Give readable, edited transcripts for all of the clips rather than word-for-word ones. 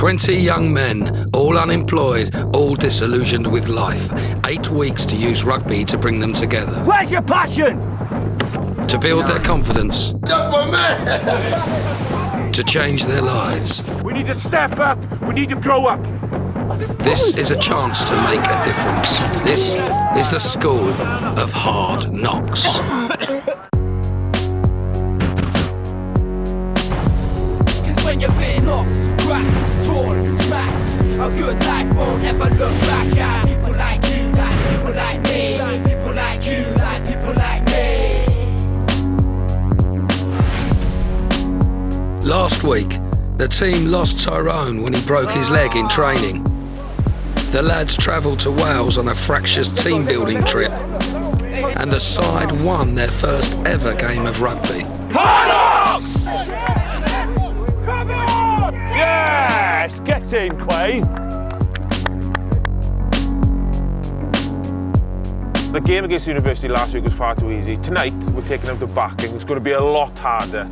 20 young men, all unemployed, all disillusioned with life. 8 weeks to use rugby to bring them together. Where's your passion? To build their confidence. That's my man! To change their lives. We need to step up. We need to grow up. This is a chance to make a difference. This is the school of hard knocks. When you've been off, scratched, torn, smacked, a good life won't ever look back at people like you, like people like me, like people like you, like people like me. Last week, the team lost Tyrone when he broke his leg in training. The lads travelled to Wales on a fractious team-building trip, and the side won their first ever game of rugby. Yes! Get in, Quaith! The game against University last week was far too easy. Tonight, we're taking them to backing. It's going to be a lot harder.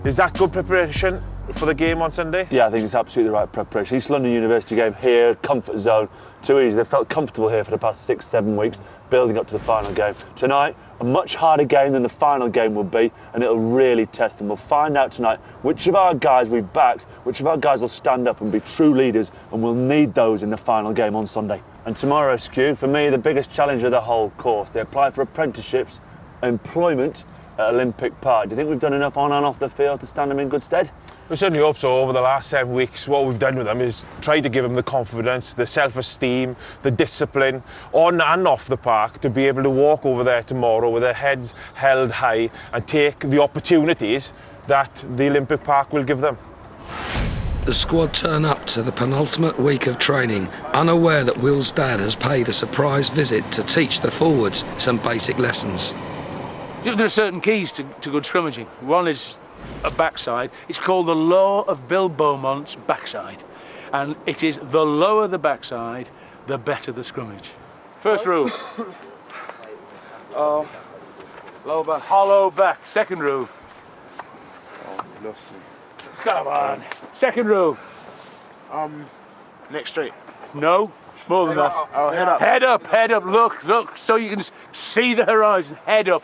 Is that good preparation for the game on Sunday? Yeah, I think it's absolutely the right preparation. East London University game here, comfort zone, too easy. They've felt comfortable here for the past 6-7 weeks, building up to the final game. Tonight, a much harder game than the final game will be, and it'll really test them. We'll find out tonight which of our guys we've backed, which of our guys will stand up and be true leaders, and we'll need those in the final game on Sunday. And tomorrow, SOHK, for me, the biggest challenge of the whole course. They apply for apprenticeships, employment at Olympic Park. Do you think we've done enough on and off the field to stand them in good stead? We certainly hope so. Over the last 7 weeks, what we've done with them is try to give them the confidence, the self-esteem, the discipline, on and off the park, to be able to walk over there tomorrow with their heads held high and take the opportunities that the Olympic Park will give them. The squad turn up to the penultimate week of training, unaware that Will's dad has paid a surprise visit to teach the forwards some basic lessons. There are certain keys to good scrummaging. One is a backside. It's called the law of Bill Beaumont's backside. And it is the lower the backside, the better the scrummage. First rule. Lower back. Hollow back. Second rule. Oh, lost me. Come on. Second rule. Next straight. No, more than that. Oh, head up. Head up, head up. Look, so you can see the horizon. Head up.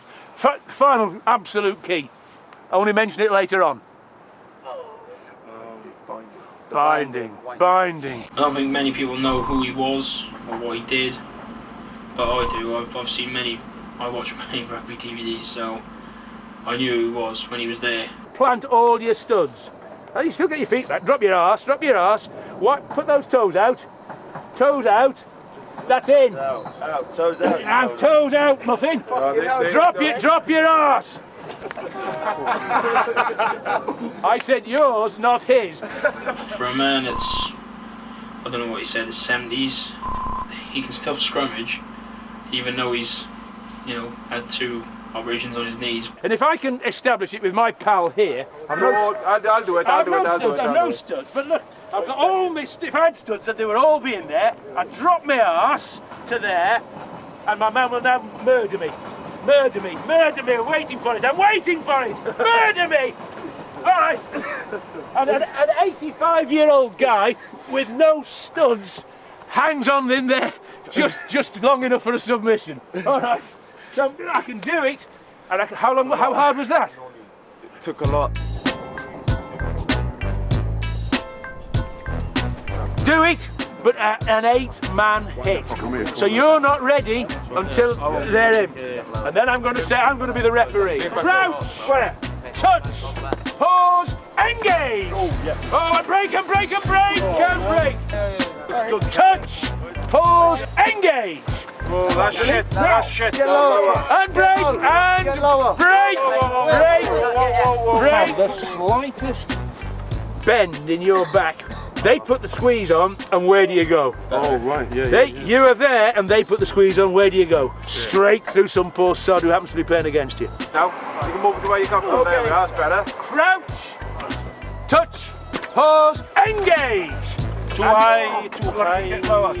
Final absolute key. I only mention it later on. Binding. I don't think many people know who he was or what he did, but I do. I watch many rugby DVDs, so I knew who he was when he was there. Plant all your studs. And you still get your feet back. Drop your arse. What? Put those toes out. Toes out. That's in. Out, toes out. And toes out, Muffin. Drop your arse. I said yours, not his. For a man, I don't know what he said, his 70s, he can still scrummage, even though he's, had 2 operations on his knees. And if I can establish it with my pal here, I'll do it. I've no studs, but look, I've got all my if I had studs, they would all be in there. I'd drop my arse to there, and my man will now murder me. Murder me, I'm waiting for it, murder me! All right, and an 85-year-old guy with no studs hangs on in there just long enough for a submission. All right, so I can do it, and how hard was that? It took a lot. Do it, but an 8-man hit. So you're not ready until they're in. And then I'm going to be the referee. Crouch, touch, pause, engage. Oh, and break. Touch, pause, engage. Oh, that's shit. Get lower. And break, and Get lower. break. Break. The slightest bend in your back. They put the squeeze on, and where do you go? Oh, right, You are there, and they put the squeeze on, where do you go? Straight through some poor sod who happens to be playing against you. Now, you can move it the way you come from. There we are, that's better. Crouch, touch, pause, engage. Too high.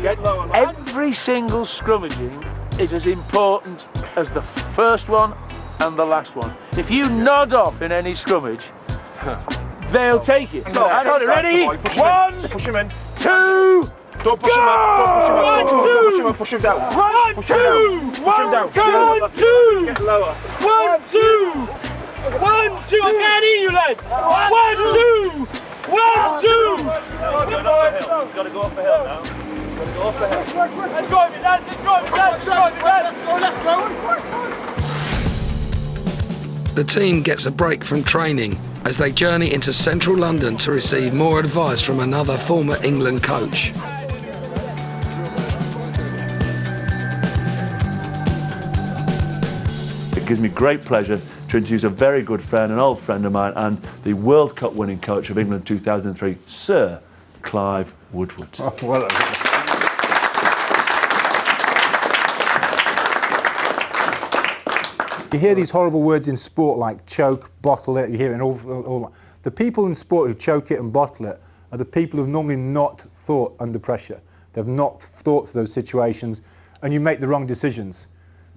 Get lower. Every single scrummaging is as important as the first one and the last one. If you nod off in any scrummage, they'll take it. So, hang on, ready? Push him in. One, Push him in. 2, Don't push him up. Don't push him up. One, Don't two. push him up. Push him down. one, Push him two, down. Push him down. one, two, Get lower. 1, 2, 1, 2. I can't hear you, lads. 1, 2, 1, 2. Gotta go up the hill now. Gotta go up the hill. Let's drive it, lads. Let's drive it, lads. Let's drive it, lads. The team gets a break from training as they journey into central London to receive more advice from another former England coach. It gives me great pleasure to introduce a very good friend, an old friend of mine, and the World Cup winning coach of England 2003, Sir Clive Woodward. Oh, well, you hear these horrible words in sport like choke, bottle it, you hear it in all. The people in sport who choke it and bottle it are the people who've normally not thought under pressure. They've not thought through those situations, and you make the wrong decisions.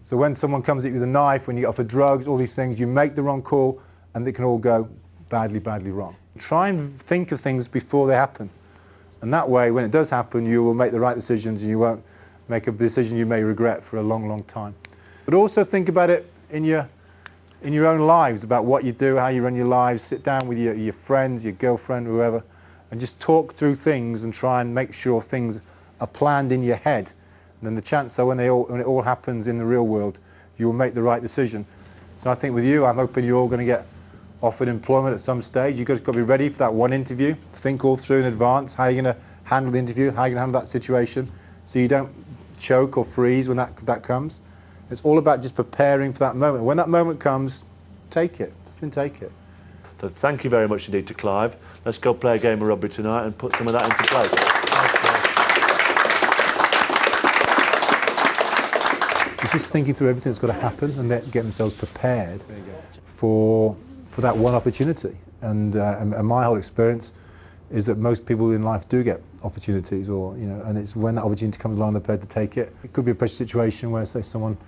So when someone comes at you with a knife, when you get offered drugs, all these things, you make the wrong call, and it can all go badly, badly wrong. Try and think of things before they happen. And that way, when it does happen, you will make the right decisions, and you won't make a decision you may regret for a long, long time. But also think about it in your own lives, about what you do, how you run your lives. Sit down with your friends, your girlfriend, whoever, and just talk through things and try and make sure things are planned in your head. And then the chance are when it all happens in the real world, you will make the right decision. So I think with you, I'm hoping you're all going to get offered employment at some stage. You've got to be ready for that one interview. Think all through in advance how you're going to handle the interview, how you're going to handle that situation, so you don't choke or freeze when that comes. It's all about just preparing for that moment. When that moment comes, take it. Just take it. So thank you very much indeed to Clive. Let's go play a game of rugby tonight and put some of that into place. It's just thinking through everything that's got to happen and then get themselves prepared for that one opportunity. And my whole experience is that most people in life do get opportunities, or and it's when that opportunity comes along, they're prepared to take it. It could be a pressure situation where, say, someone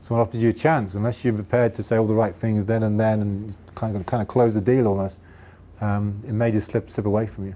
offers you a chance. Unless you're prepared to say all the right things then and kind of close the deal almost, it may just slip away from you.